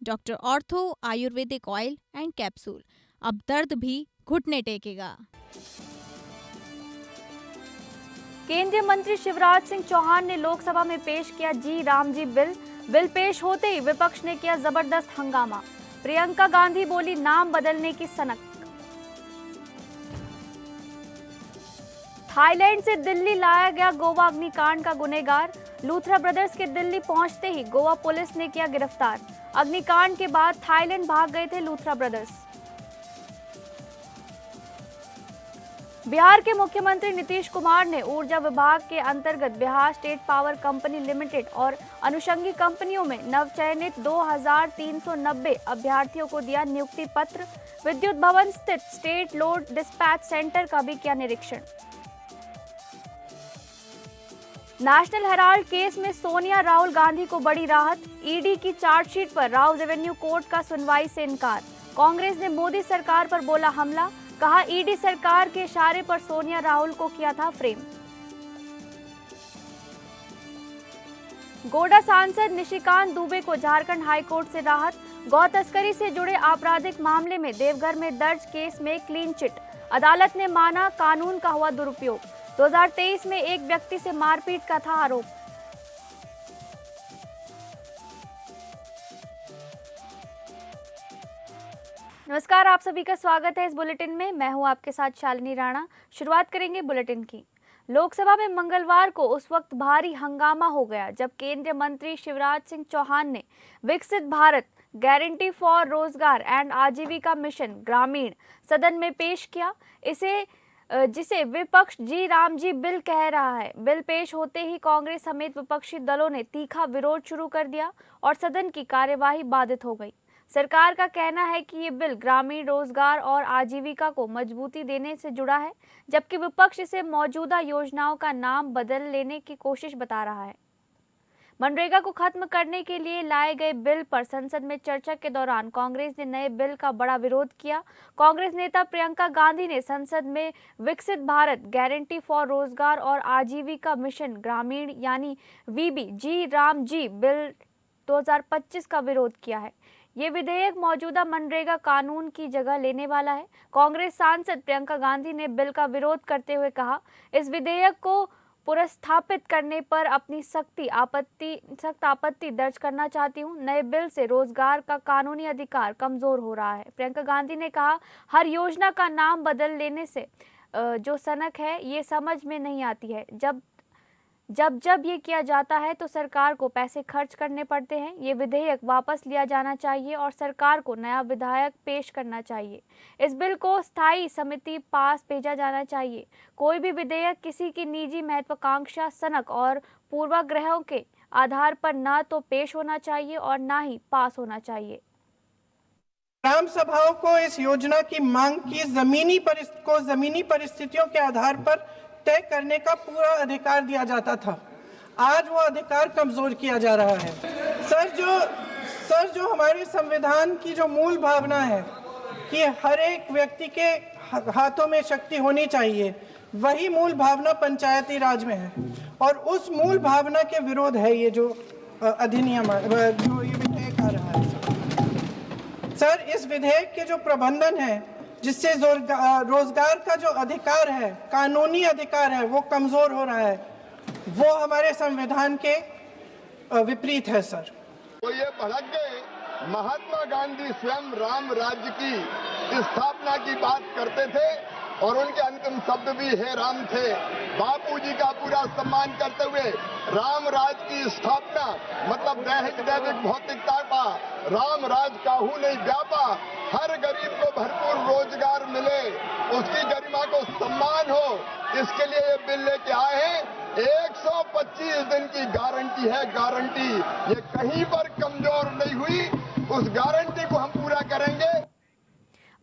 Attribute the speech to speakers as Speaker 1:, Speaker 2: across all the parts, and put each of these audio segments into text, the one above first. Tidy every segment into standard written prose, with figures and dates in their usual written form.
Speaker 1: Doctor ortho Ayurvedic oil and capsule. अब दर्द भी घुटने टेकेगा।
Speaker 2: केंद्रीय मंत्री शिवराज सिंह चौहान ने लोकसभा में पेश किया जी राम जी बिल पेश होते ही विपक्ष ने किया जबरदस्त हंगामा। प्रियंका गांधी बोली नाम बदलने की सनक। थाईलैंड से दिल्ली लाया गया गोवा अग्निकांड का गुनहगार। लूथरा ब्रदर्स के दिल्ली पहुंचते ही गोवा पुलिस ने किया गिरफ्तार। अग्निकांड के बाद थाईलैंड भाग गए थे लूथरा ब्रदर्स। बिहार के मुख्यमंत्री नीतीश कुमार ने ऊर्जा विभाग के अंतर्गत Bihar state power company limited और अनुषंगी कंपनियों में नवचयनित 2390 अभ्यर्थियों को दिया नियुक्ति पत्र। विद्युत भवन स्थित स्टेट लोड डिस्पैच सेंटर का भी किया निरीक्षण। नेशनल हेराल्ड केस में सोनिया राहुल गांधी को बड़ी राहत। ईडी की चार्जशीट पर राउज एवेन्यू कोर्ट का सुनवाई से इनकार। कांग्रेस ने मोदी सरकार पर बोला हमला, कहा ईडी सरकार के इशारे पर सोनिया राहुल को किया था फ्रेम। गोड्डा सांसद निशिकांत दुबे को झारखंड हाईकोर्ट से राहत। गौ तस्करी से जुड़े आपराधिक मामले में देवघर में दर्ज केस में क्लीन चिट। अदालत ने माना कानून का हुआ दुरुपयोग। 2023 में एक व्यक्ति से मारपीट का था आरोप। नमस्कार, आप सभी का स्वागत है इस बुलेटिन में। मैं हूं आपके साथ शालिनी राणा। शुरुआत करेंगे बुलेटिन की। लोकसभा में मंगलवार को उस वक्त भारी हंगामा हो गया जब केंद्रीय मंत्री शिवराज सिंह चौहान ने विकसित भारत गारंटी फॉर रोजगार एंड आजीविका मिशन ग्रामीण सदन में पेश किया। जिसे विपक्ष जी राम जी बिल कह रहा है। बिल पेश होते ही कांग्रेस समेत विपक्षी दलों ने तीखा विरोध शुरू कर दिया और सदन की कार्यवाही बाधित हो गई। सरकार का कहना है कि ये बिल ग्रामीण रोजगार और आजीविका को मजबूती देने से जुड़ा है, जबकि विपक्ष इसे मौजूदा योजनाओं का नाम बदल लेने की कोशिश बता रहा है। मनरेगा को खत्म करने के लिए लाए गए बिल पर संसद में चर्चा के दौरान कांग्रेस ने नए बिल का बड़ा विरोध किया। कांग्रेस नेता प्रियंका गांधी ने संसद में विकसित भारत गारंटी फॉर रोजगार और आजीविका मिशन ग्रामीण यानी वीबी जी राम जी बिल 2025 का विरोध किया है। ये विधेयक मौजूदा मनरेगा कानून की जगह लेने वाला है। कांग्रेस सांसद प्रियंका गांधी ने बिल का विरोध करते हुए कहा, इस विधेयक को पुनर्स्थापित करने पर अपनी सख्त आपत्ति दर्ज करना चाहती हूँ। नए बिल से रोजगार का कानूनी अधिकार कमजोर हो रहा है। प्रियंका गांधी ने कहा, हर योजना का नाम बदल लेने से जो सनक है ये समझ में नहीं आती है। जब ये किया जाता है तो सरकार को पैसे खर्च करने पड़ते हैं। ये विधेयक वापस लिया जाना चाहिए और सरकार को नया विधेयक पेश करना चाहिए। इस बिल को स्थायी समिति पास भेजा जाना चाहिए। कोई भी विधेयक किसी की निजी महत्वाकांक्षा, सनक और पूर्वाग्रहों के आधार पर न तो पेश होना चाहिए और न ही पास होना चाहिए।
Speaker 3: ग्राम सभाओं को इस योजना की मांग की जमीनी परिस्थितियों के आधार पर तय करने का पूरा अधिकार दिया जाता था। आज वो अधिकार कमजोर किया जा रहा है। सर जो हमारे संविधान की जो मूल भावना है कि हर एक व्यक्ति के हाथों में शक्ति होनी चाहिए, वही मूल भावना पंचायती राज में है और उस मूल भावना के विरोध है ये जो अधिनियम जो ये विधेयक आ रहा है। सर, इस विधेयक के जो प्रबंधन है जिससे रोजगार का जो अधिकार है, कानूनी अधिकार है, वो कमजोर हो रहा है, वो हमारे संविधान के विपरीत है। सर,
Speaker 4: तो ये भड़क गए। महात्मा गांधी स्वयं राम राज्य की स्थापना की बात करते थे और उनके अंतिम शब्द भी हे राम थे। बापूजी का पूरा सम्मान करते हुए राम राज की स्थापना मतलब दैहिक भौतिकता का राम राज काहू नहीं व्यापा। हर गरीब को भरपूर रोजगार मिले, उसकी गरिमा को सम्मान हो, इसके लिए ये बिल लेके आए हैं। 125 दिन की गारंटी है, गारंटी ये कहीं पर कमजोर नहीं हुई। उस गारंटी को हम पूरा करेंगे।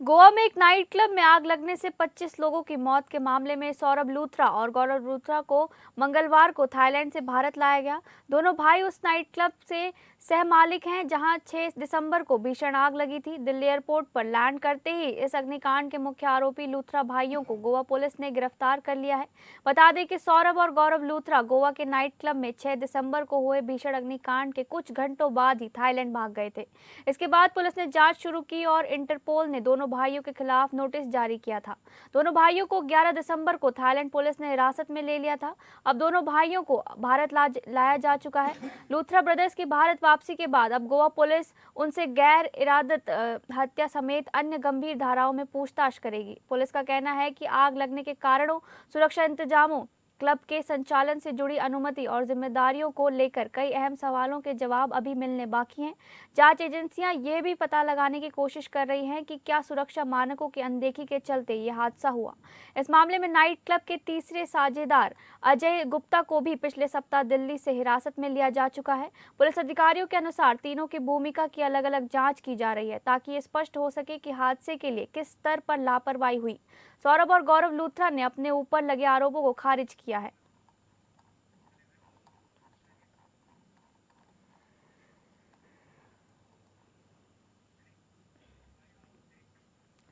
Speaker 2: गोवा में एक नाइट क्लब में आग लगने से 25 लोगों की मौत के मामले में सौरभ लूथरा और गौरव लूथरा को मंगलवार को थाईलैंड से भारत लाया गया। दोनों भाई उस नाइट क्लब से सह मालिक हैं, जहां 6 दिसंबर को भीषण आग लगी थी। दिल्ली एयरपोर्ट पर लैंड करते ही इस अग्निकांड के मुख्य आरोपी लूथरा भाइयों को गोवा पुलिस ने गिरफ्तार कर लिया है। बता दें कि सौरभ और गौरव लूथरा गोवा के नाइट क्लब में 6 दिसंबर को हुए भीषण अग्निकांड के कुछ घंटों बाद ही थाईलैंड भाग गए थे। इसके बाद पुलिस ने जांच शुरू की और इंटरपोल ने दोनों भाइयों के खिलाफ नोटिस जारी किया था। दोनों भाइयों को 11 दिसंबर को थाईलैंड पुलिस ने हिरासत में ले लिया था। अब दोनों भाइयों को भारत लाया जा चुका है। लूथरा ब्रदर्स की भारत वापसी के बाद अब गोवा पुलिस उनसे गैर इरादत हत्या समेत अन्य गंभीर धाराओं में पूछताछ करेगी। पुलिस का कहना है कि आग लगने के कारणों, सुरक्षा इंतजामों, क्लब के संचालन से जुड़ी अनुमति और जिम्मेदारियों को लेकर कई अहम सवालों के जवाब अभी मिलने बाकी हैं। जांच एजेंसियां ये भी पता लगाने की कोशिश कर रही हैं कि क्या सुरक्षा मानकों की अनदेखी के चलते ये हादसा हुआ। इस मामले में नाइट क्लब के तीसरे साझेदार अजय गुप्ता को भी पिछले सप्ताह दिल्ली से हिरासत में लिया जा चुका है। पुलिस अधिकारियों के अनुसार तीनों की भूमिका की अलग अलग जाँच की जा रही है ताकि ये स्पष्ट हो सके कि हादसे के लिए किस स्तर पर लापरवाही हुई। सौरभ और गौरव लूथरा ने अपने ऊपर लगे आरोपों को खारिज किया है।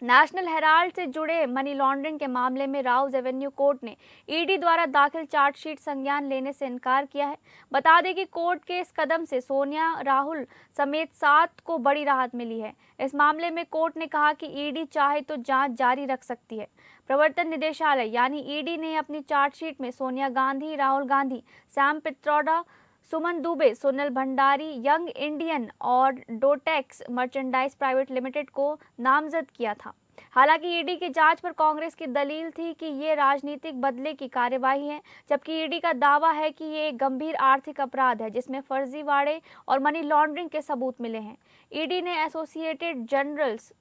Speaker 2: नेशनल हेराल्ड से जुड़े मनी लॉन्ड्रिंग के मामले में राउज एवेन्यू कोर्ट ने ईडी द्वारा दाखिल चार्जशीट संज्ञान लेने से इनकार किया है। बता दें कि कोर्ट के इस कदम से सोनिया, राहुल समेत 7 को बड़ी राहत मिली है। इस मामले में कोर्ट ने कहा कि ईडी चाहे तो जांच जारी रख सकती है। प्रवर्तन निदेशालय यानी ईडी ने अपनी चार्जशीट में सोनिया गांधी, राहुल गांधी, सैम पित्रोदा, सुमन दुबे, सोनल भंडारी, यंग इंडियन और डोटेक्स मर्चेंडाइज प्राइवेट लिमिटेड को नामजद किया था। हालांकि ईडी की जांच पर कांग्रेस की दलील थी कि ये राजनीतिक बदले की कार्यवाही है, जबकि ईडी का दावा है कि ये एक गंभीर आर्थिक अपराध है जिसमें फर्जीवाड़े और मनी लॉन्ड्रिंग के सबूत मिले हैं। ईडी ने एसोसिएटेड जर्नल्स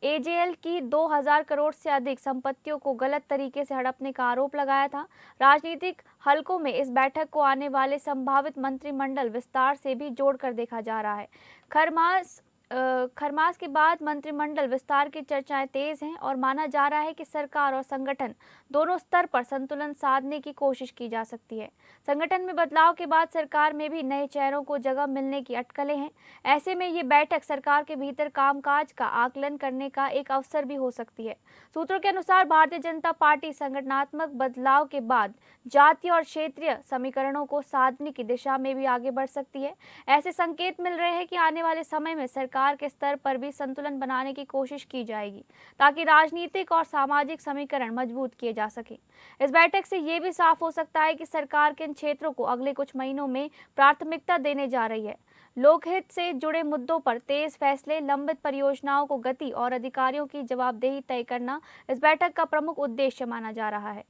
Speaker 2: एजेएल की 2000 करोड़ से अधिक संपत्तियों को गलत तरीके से हड़पने का आरोप लगाया था। राजनीतिक हलकों में इस बैठक को आने वाले संभावित मंत्रिमंडल विस्तार से भी जोड़कर देखा जा रहा है। खरमास के बाद मंत्रिमंडल विस्तार की चर्चाएं तेज हैं और माना जा रहा है कि सरकार और संगठन दोनों स्तर पर संतुलन साधने की कोशिश की जा सकती है। संगठन में बदलाव के बाद सरकार में भी नए चेहरों को जगह मिलने की अटकलें हैं। ऐसे में ये बैठक सरकार के भीतर कामकाज का आकलन करने का एक अवसर भी हो सकती है। सूत्रों के अनुसार भारतीय जनता पार्टी संगठनात्मक बदलाव के बाद जातीय और क्षेत्रीय समीकरणों को साधने की दिशा में भी आगे बढ़ सकती है। ऐसे संकेत मिल रहे हैं कि आने वाले समय में सरकार के स्तर पर भी संतुलन बनाने की कोशिश की जाएगी ताकि राजनीतिक और सामाजिक समीकरण मजबूत किए जा सके। इस बैठक से ये भी साफ हो सकता है कि सरकार किन क्षेत्रों को अगले कुछ महीनों में प्राथमिकता देने जा रही है। लोकहित से जुड़े मुद्दों पर तेज फैसले, लंबित परियोजनाओं को गति और अधिकारियों की जवाबदेही तय करना इस बैठक का प्रमुख उद्देश्य माना जा रहा है।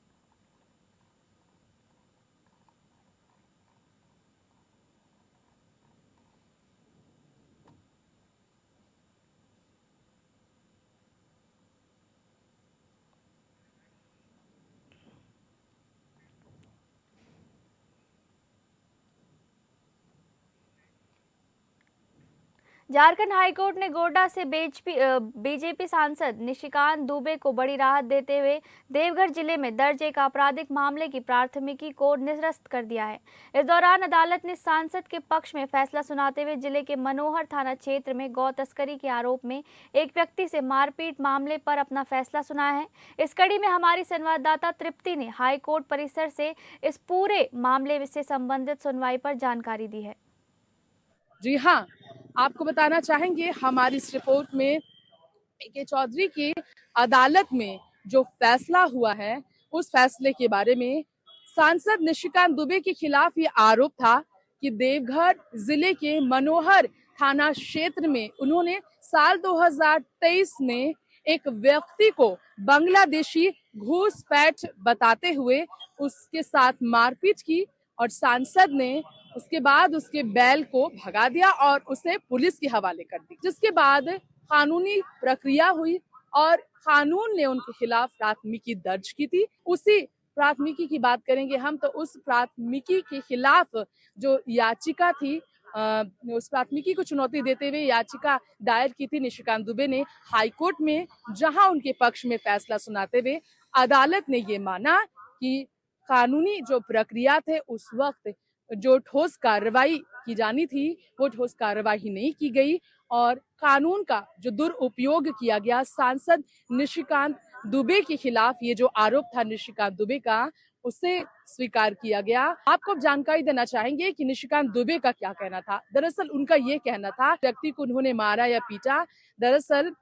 Speaker 2: झारखंड हाईकोर्ट ने गोड्डा से बीजेपी सांसद निशिकांत दुबे को बड़ी राहत देते हुए देवघर जिले में दर्ज एक आपराधिक मामले की प्राथमिकी को निरस्त कर दिया है। इस दौरान अदालत ने सांसद के पक्ष में फैसला सुनाते हुए जिले के मनोहर थाना क्षेत्र में गौ तस्करी के आरोप में एक व्यक्ति से मारपीट मामले पर अपना फैसला सुनाया है। इस कड़ी में हमारी संवाददाता तृप्ति ने हाईकोर्ट परिसर से इस पूरे मामले से संबंधित सुनवाई पर जानकारी दी है।
Speaker 5: जी हाँ, आपको बताना चाहेंगे हमारी इस रिपोर्ट में के चौधरी की अदालत में जो फैसला हुआ है उस फैसले के बारे में। सांसद निशिकांत दुबे के खिलाफ ये आरोप था कि देवघर जिले के मनोहर थाना क्षेत्र में उन्होंने साल 2023 में एक व्यक्ति को बांग्लादेशी घूसपैठ बताते हुए उसके साथ मारपीट की और सांसद ने उसके बाद उसके बैल को भगा दिया और उसे पुलिस के हवाले कर दी, जिसके बाद कानूनी प्रक्रिया हुई और कानून ने उनके खिलाफ प्राथमिकी दर्ज की थी। उसी प्राथमिकी की बात करेंगे हम तो उस प्राथमिकी के खिलाफ जो याचिका थी, उस प्राथमिकी को चुनौती देते हुए याचिका दायर की थी निशिकांत दुबे ने हाईकोर्ट में, जहां उनके पक्ष में फैसला सुनाते हुए अदालत ने ये माना कि कानूनी जो प्रक्रिया थे उस वक्त जो ठोस कार्रवाई की जानी थी वो ठोस कार्यवाही नहीं की गई और कानून का जो दुरुपयोग किया गया सांसद निशिकांत दुबे के खिलाफ, ये जो आरोप था निशिकांत दुबे का, उसे स्वीकार किया गया। आपको जानकारी देना चाहेंगे कि निशिकांत दुबे का क्या कहना था। दरअसल उनका ये कहना था व्यक्ति को उन्होंने मारा या पीटा, दरअसल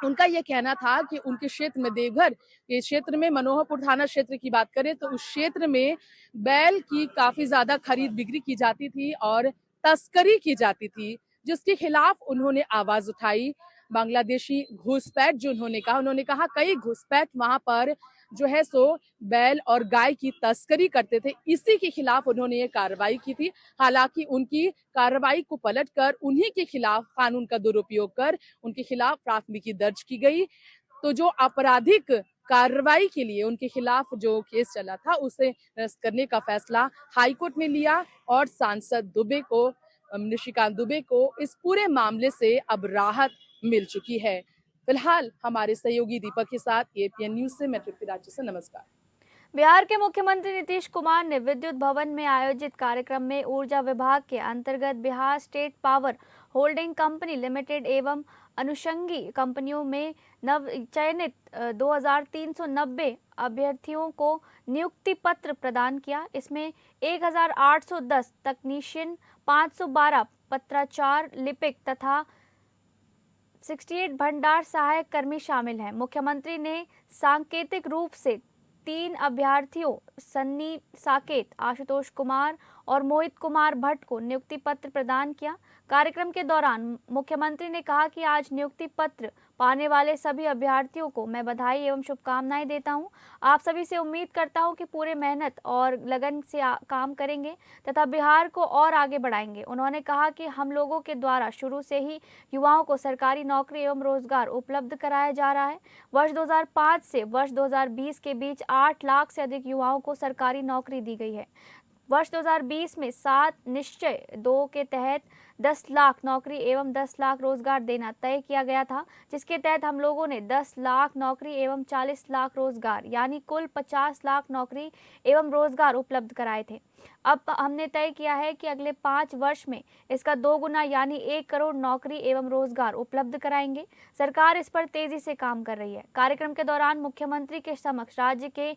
Speaker 5: उनका यह कहना था कि उनके क्षेत्र में, देवघर के क्षेत्र में, मनोहरपुर थाना क्षेत्र की बात करें तो उस क्षेत्र में बैल की काफी ज्यादा खरीद बिक्री की जाती थी और तस्करी की जाती थी, जिसके खिलाफ उन्होंने आवाज उठाई। बांग्लादेशी घुसपैठ जो उन्होंने कहा कई घुसपैठ वहां पर जो है सो बैल और गाय की तस्करी करते थे, इसी के खिलाफ उन्होंने ये कार्रवाई की थी। हालांकि उनकी कार्रवाई को पलटकर उन्हीं के खिलाफ कानून का दुरुपयोग कर उनके खिलाफ प्राथमिकी दर्ज की गई। तो जो आपराधिक कार्रवाई के लिए उनके खिलाफ जो केस चला था उसे निरस्त करने का फैसला हाईकोर्ट ने लिया और सांसद दुबे को, निशिकांत दुबे को इस पूरे मामले से अब राहत मिल चुकी है। फिलहाल हमारे सहयोगी दीपक के साथ एपीएन न्यूज से मैं तृप्ति राज्य से नमस्कार।
Speaker 2: बिहार के मुख्यमंत्री नीतीश कुमार ने विद्युत भवन में आयोजित कार्यक्रम में ऊर्जा विभाग के अंतर्गत Bihar state power holding company limited एवं अनुषंगी कंपनियों में नव चयनित 2390 अभ्यर्थियों को नियुक्ति पत्र प्रदान किया। इसमें 1810 तकनीशियन, 512 पत्राचार, लिपिक तथा 68 भंडार सहायक कर्मी शामिल हैं। मुख्यमंत्री ने सांकेतिक रूप से 3 अभ्यर्थियों सन्नी साकेत, आशुतोष कुमार और मोहित कुमार भट्ट को नियुक्ति पत्र प्रदान किया। कार्यक्रम के दौरान मुख्यमंत्री ने कहा कि आज नियुक्ति पत्र पाने वाले सभी अभ्यर्थियों को मैं बधाई एवं शुभकामनाएं देता हूं। आप सभी से उम्मीद करता हूं कि पूरे मेहनत और लगन से काम करेंगे तथा बिहार को और आगे बढ़ाएंगे। उन्होंने कहा कि हम लोगों के द्वारा शुरू से ही युवाओं को सरकारी नौकरी एवं रोजगार उपलब्ध कराया जा रहा है। वर्ष 2005 से वर्ष 2020 के बीच 8 लाख से अधिक युवाओं को सरकारी नौकरी दी गई है। वर्ष 2020 में 7 निश्चय 2 के तहत 10 लाख नौकरी एवं 10 लाख रोजगार देना तय किया गया था, जिसके तहत हम लोगों ने 10 लाख नौकरी एवं 40 लाख रोजगार यानी कुल 50 लाख नौकरी एवं रोजगार उपलब्ध कराए थे। अब हमने तय किया है कि अगले 5 वर्ष में इसका 2 गुना यानी 1 करोड़ नौकरी एवं रोजगार उपलब्ध कराएंगे। सरकार इस पर तेजी से काम कर रही है। कार्यक्रम के दौरान मुख्यमंत्री के समक्ष राज्य के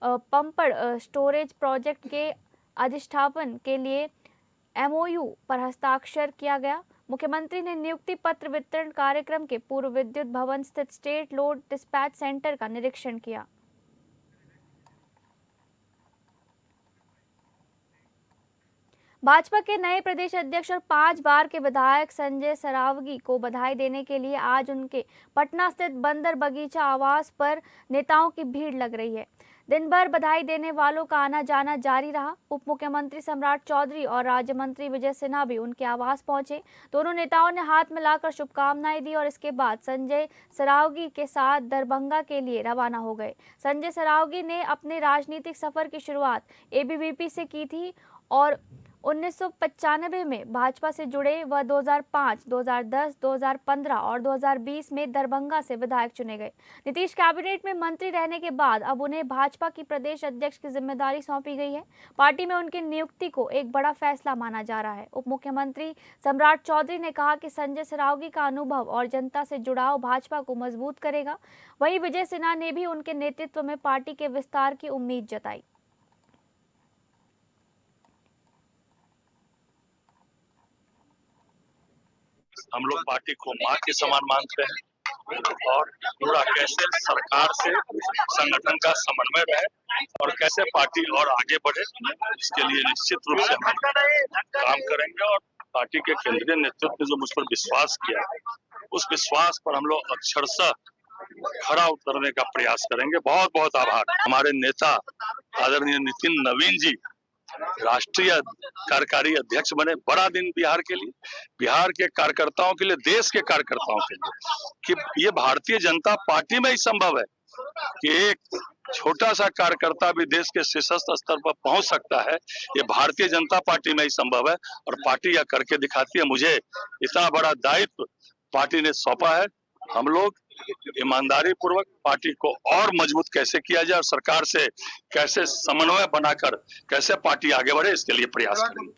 Speaker 2: पंपड़ स्टोरेज प्रोजेक्ट के अधिष्ठापन के लिए MOU पर हस्ताक्षर किया गया। मुख्यमंत्री ने नियुक्ति पत्र वितरण कार्यक्रम के पूर्व विद्युत भवन स्थित स्टेट लोड डिस्पैच सेंटर का निरीक्षण किया। भाजपा के नए प्रदेश अध्यक्ष और 5 बार के विधायक संजय सरावगी को बधाई देने के लिए आज उनके पटना स्थित बंदर बगीचा आवास पर नेताओं की भीड़ लग रही है। दिन भर बधाई देने वालों का आना जाना जारी रहा। उप मुख्यमंत्री सम्राट चौधरी और राज्य मंत्री विजय सिन्हा भी उनके आवास पहुंचे। दोनों नेताओं ने हाथ मिलाकर शुभकामनाएं दी और इसके बाद संजय सरावगी के साथ दरभंगा के लिए रवाना हो गए। संजय सरावगी ने अपने राजनीतिक सफर की शुरुआत ABVP से की थी और 1995 में भाजपा से जुड़े वह 2005, 2010, 2015 और 2020 में दरभंगा से विधायक चुने गए। नीतीश कैबिनेट में मंत्री रहने के बाद अब उन्हें भाजपा की प्रदेश अध्यक्ष की जिम्मेदारी सौंपी गई है। पार्टी में उनकी नियुक्ति को एक बड़ा फैसला माना जा रहा है। उप मुख्यमंत्री सम्राट चौधरी ने कहा कि संजय सरावगी का अनुभव और जनता से जुड़ाव भाजपा को मजबूत करेगा। वहीं विजय सिन्हा ने भी उनके नेतृत्व में पार्टी के विस्तार की उम्मीद जताई।
Speaker 6: हम लोग पार्टी को मां के समान मानते हैं और पूरा कैसे सरकार से संगठन का समन्वय रहे और कैसे पार्टी और आगे बढ़े, इसके लिए निश्चित रूप से हम काम करेंगे। और पार्टी के केंद्रीय नेतृत्व ने जो मुझ पर विश्वास किया है, उस विश्वास पर हम लोग अक्षरशः खरा उतरने का प्रयास करेंगे। बहुत बहुत आभार। हमारे नेता आदरणीय नितिन नवीन जी राष्ट्रीय कार्यकारी अध्यक्ष बने। बड़ा दिन बिहार के लिए, बिहार के कार्यकर्ताओं के लिए, देश के कार्यकर्ताओं के लिए, कि ये भारतीय जनता पार्टी में ही संभव है कि एक छोटा सा कार्यकर्ता भी देश के शीर्ष स्तर पर पहुंच सकता है। ये भारतीय जनता पार्टी में ही संभव है और पार्टी यह करके दिखाती है। मुझे इतना बड़ा दायित्व पार्टी ने सौंपा है। हम लोग ईमानदारी पूर्वक पार्टी को और मजबूत कैसे किया जाए और सरकार से कैसे समन्वय बनाकर कैसे पार्टी आगे बढ़े, इसके लिए प्रयास करेंगे।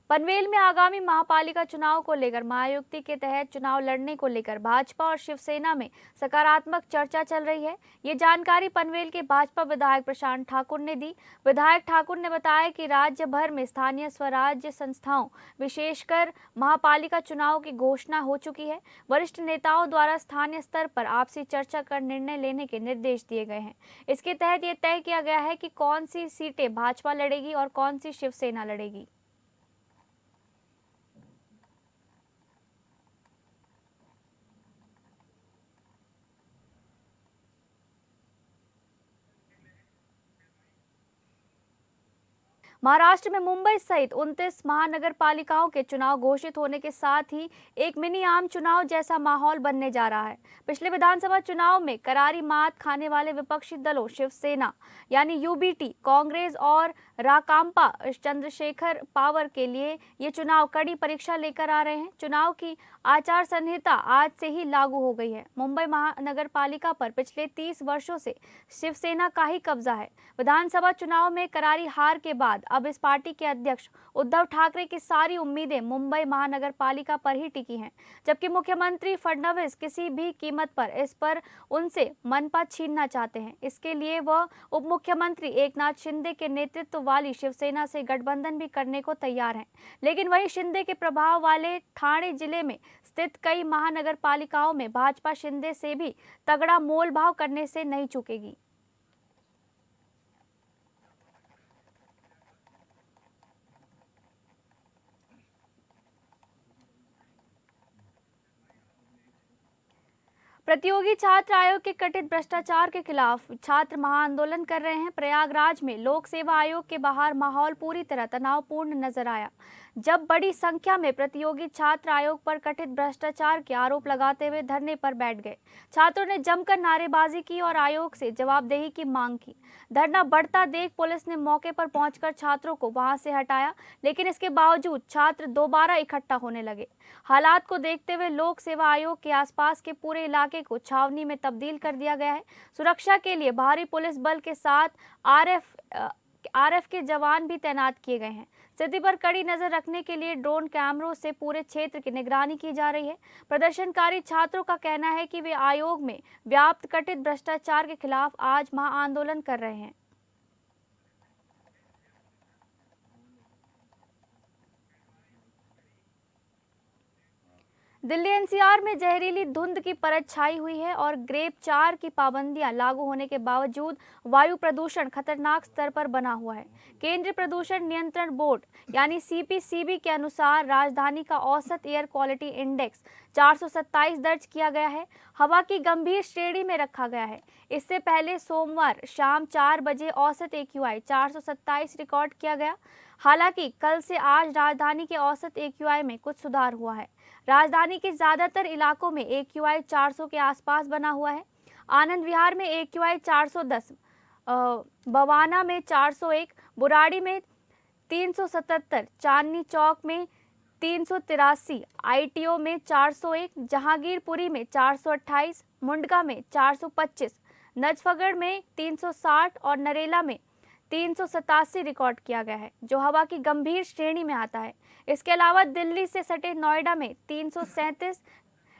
Speaker 2: पनवेल में आगामी महापालिका चुनाव को लेकर महायुति के तहत चुनाव लड़ने को लेकर भाजपा और शिवसेना में सकारात्मक चर्चा चल रही है। ये जानकारी पनवेल के भाजपा विधायक प्रशांत ठाकुर ने दी। विधायक ठाकुर ने बताया कि राज्य भर में स्थानीय स्वराज्य संस्थाओं विशेषकर महापालिका चुनाव की घोषणा हो चुकी है। वरिष्ठ नेताओं द्वारा स्थानीय स्तर पर आपसी चर्चा कर निर्णय लेने के निर्देश दिए गए हैं। इसके तहत ये तय किया गया है कि कौन सी सीटें भाजपा लड़ेगी और कौन सी शिवसेना लड़ेगी। महाराष्ट्र में मुंबई सहित 29 महानगर पालिकाओं के चुनाव घोषित होने के साथ ही एक मिनी आम चुनाव जैसा माहौल बनने जा रहा है। पिछले विधानसभा चुनाव में करारी मात खाने वाले विपक्षी दलों शिवसेना यानी यूबीटी, कांग्रेस और राकांपा चंद्रशेखर पावर के लिए ये चुनाव कड़ी परीक्षा लेकर आ रहे हैं। चुनाव की आचार संहिता आज से ही लागू हो गई है। मुंबई महानगर पालिका पर पिछले 30 वर्षों से शिवसेना का ही कब्जा है। विधानसभा चुनाव में करारी हार के बाद अब इस पार्टी के अध्यक्ष उद्धव ठाकरे की सारी उम्मीदें मुंबई महानगर पालिका पर ही टिकी हैं, जबकि मुख्यमंत्री फडणवीस किसी भी कीमत पर इस पर उनसे मनपा छीनना चाहते हैं। इसके लिए वह उप मुख्यमंत्री एकनाथ शिंदे के नेतृत्व वाली शिवसेना से गठबंधन भी करने को तैयार हैं। लेकिन वही शिंदे के प्रभाव वाले ठाणे जिले में स्थित कई महानगर पालिकाओं में भाजपा शिंदे से भी तगड़ा मोलभाव करने से नहीं चूकेगी। प्रतियोगी छात्र आयोग के कथित भ्रष्टाचार के खिलाफ छात्र महाआंदोलन कर रहे हैं। प्रयागराज में लोक सेवा आयोग के बाहर माहौल पूरी तरह तनावपूर्ण नजर आया, जब बड़ी संख्या में प्रतियोगी छात्र आयोग पर कथित भ्रष्टाचार के आरोप लगाते हुए धरने पर बैठ गए। छात्रों ने जमकर नारेबाजी की और आयोग से जवाबदेही की मांग की। धरना बढ़ता देख पुलिस ने मौके पर पहुंचकर छात्रों को वहां से हटाया, लेकिन इसके बावजूद छात्र दोबारा इकट्ठा होने लगे। हालात को देखते हुए लोक सेवा आयोग के आसपास के पूरे इलाके को छावनी में तब्दील कर दिया गया है। सुरक्षा के लिए भारी पुलिस बल के साथ आरएफ के जवान भी तैनात किए गए हैं। स्थिति पर कड़ी नजर रखने के लिए ड्रोन कैमरों से पूरे क्षेत्र की निगरानी की जा रही है। प्रदर्शनकारी छात्रों का कहना है कि वे आयोग में व्याप्त कथित भ्रष्टाचार के खिलाफ आज महाआंदोलन कर रहे हैं। दिल्ली एनसीआर में जहरीली धुंध की परत छाई हुई है और ग्रेप 4 की पाबंदियां लागू होने के बावजूद वायु प्रदूषण खतरनाक स्तर पर बना हुआ है। केंद्रीय प्रदूषण नियंत्रण बोर्ड यानी सीपीसीबी के अनुसार राजधानी का औसत एयर क्वालिटी इंडेक्स 427 दर्ज किया गया है, हवा की गंभीर श्रेणी में रखा गया है। इससे पहले सोमवार शाम 4 बजे औसत AQI 427 रिकॉर्ड किया गया। हालांकि कल से आज राजधानी के औसत AQI में कुछ सुधार हुआ है। राजधानी के ज्यादातर इलाकों में AQI 400 के आसपास बना हुआ है। आनंद विहार में AQI 410, बवाना में 401, बुराड़ी में 377, चांदनी चौक में 383, ITO में 401, जहांगीरपुरी में 428, मुंडका में 425, नजफगढ़ में 360 और नरेला में 387 रिकॉर्ड किया गया है, जो हवा की गंभीर श्रेणी में आता है। इसके अलावा दिल्ली से सटे नोएडा में 337,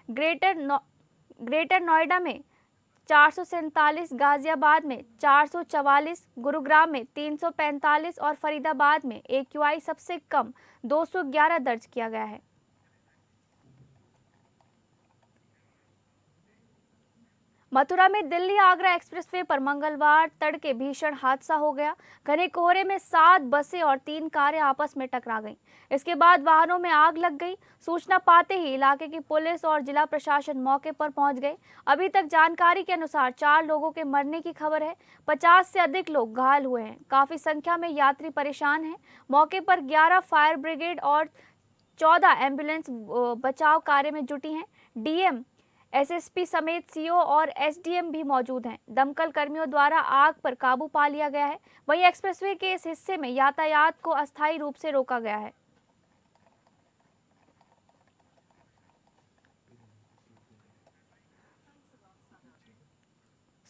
Speaker 2: ग्रेटर नोएडा में 447, गाजियाबाद में 444, गुरुग्राम में 345 और फरीदाबाद में AQI सबसे कम 211 दर्ज किया गया है। मथुरा में दिल्ली आगरा एक्सप्रेसवे पर मंगलवार तड़के भीषण हादसा हो गया। घने कोहरे में 7 बसें और 3 कारें आपस में टकरा गईं। इसके बाद वाहनों में आग लग गई। सूचना पाते ही इलाके की पुलिस और जिला प्रशासन मौके पर पहुंच गए। अभी तक जानकारी के अनुसार 4 लोगों के मरने की खबर है। 50 से अधिक लोग घायल हुए हैं। काफी संख्या में यात्री परेशान हैं। मौके पर 11 फायर ब्रिगेड और 14 एम्बुलेंस बचाव कार्य में जुटी हैं। डीएम, एसएसपी समेत सीओ और एसडीएम भी मौजूद हैं। दमकल कर्मियों द्वारा आग पर काबू पा लिया गया है। वहीं एक्सप्रेसवे के इस हिस्से में यातायात को अस्थायी रूप से रोका गया है।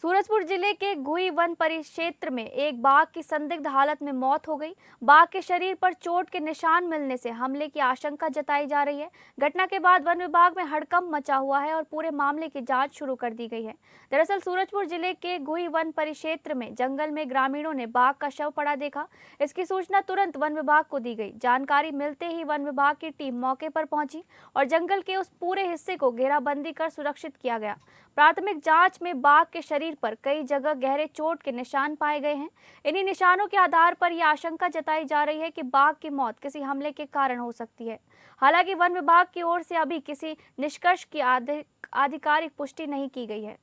Speaker 2: सूरजपुर जिले के गुही वन परिक्षेत्र में एक बाघ की संदिग्ध हालत में मौत हो गई। बाघ के शरीर पर चोट के निशान मिलने से हमले की आशंका जताई जा रही है। घटना के बाद वन विभाग में हड़कंप मचा हुआ है और पूरे मामले की जांच शुरू कर दी गई है। दरअसल सूरजपुर जिले के गुही वन परिक्षेत्र में जंगल में ग्रामीणों ने बाघ का शव पड़ा देखा। इसकी सूचना तुरंत वन विभाग को दी गई। जानकारी मिलते ही वन विभाग की टीम मौके पर पहुंची और जंगल के उस पूरे हिस्से को घेराबंदी कर सुरक्षित किया गया। प्राथमिक जांच में बाघ के शरीर पर कई जगह गहरे चोट के निशान पाए गए हैं। इन्हीं निशानों के आधार पर यह आशंका जताई जा रही है कि बाघ की मौत किसी हमले के कारण हो सकती है। हालांकि वन विभाग की ओर से अभी किसी निष्कर्ष की आधिकारिक पुष्टि नहीं की गई है।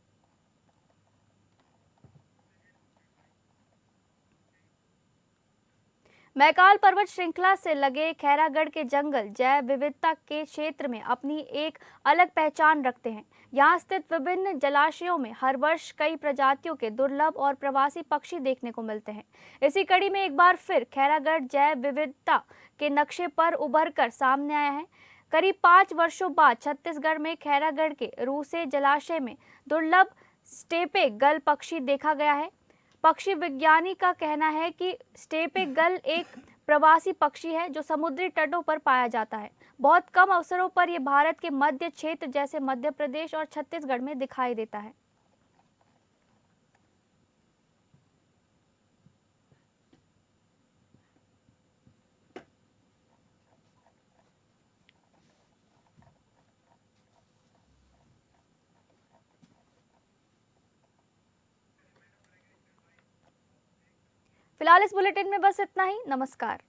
Speaker 2: मैकाल पर्वत श्रृंखला से लगे खैरागढ़ के जंगल जैव विविधता के क्षेत्र में अपनी एक अलग पहचान रखते हैं। यहाँ स्थित विभिन्न जलाशयों में हर वर्ष कई प्रजातियों के दुर्लभ और प्रवासी पक्षी देखने को मिलते हैं। इसी कड़ी में एक बार फिर खैरागढ़ जैव विविधता के नक्शे पर उभर कर सामने आया है। करीब 5 वर्षों बाद छत्तीसगढ़ में खैरागढ़ के रूसे जलाशय में दुर्लभ स्टेपे गल पक्षी देखा गया है। पक्षी विज्ञानी का कहना है कि स्टेपे गल एक प्रवासी पक्षी है जो समुद्री तटों पर पाया जाता है। बहुत कम अवसरों पर यह भारत के मध्य क्षेत्र जैसे मध्य प्रदेश और छत्तीसगढ़ में दिखाई देता है। फिलहाल इस बुलेटिन में बस इतना ही। नमस्कार।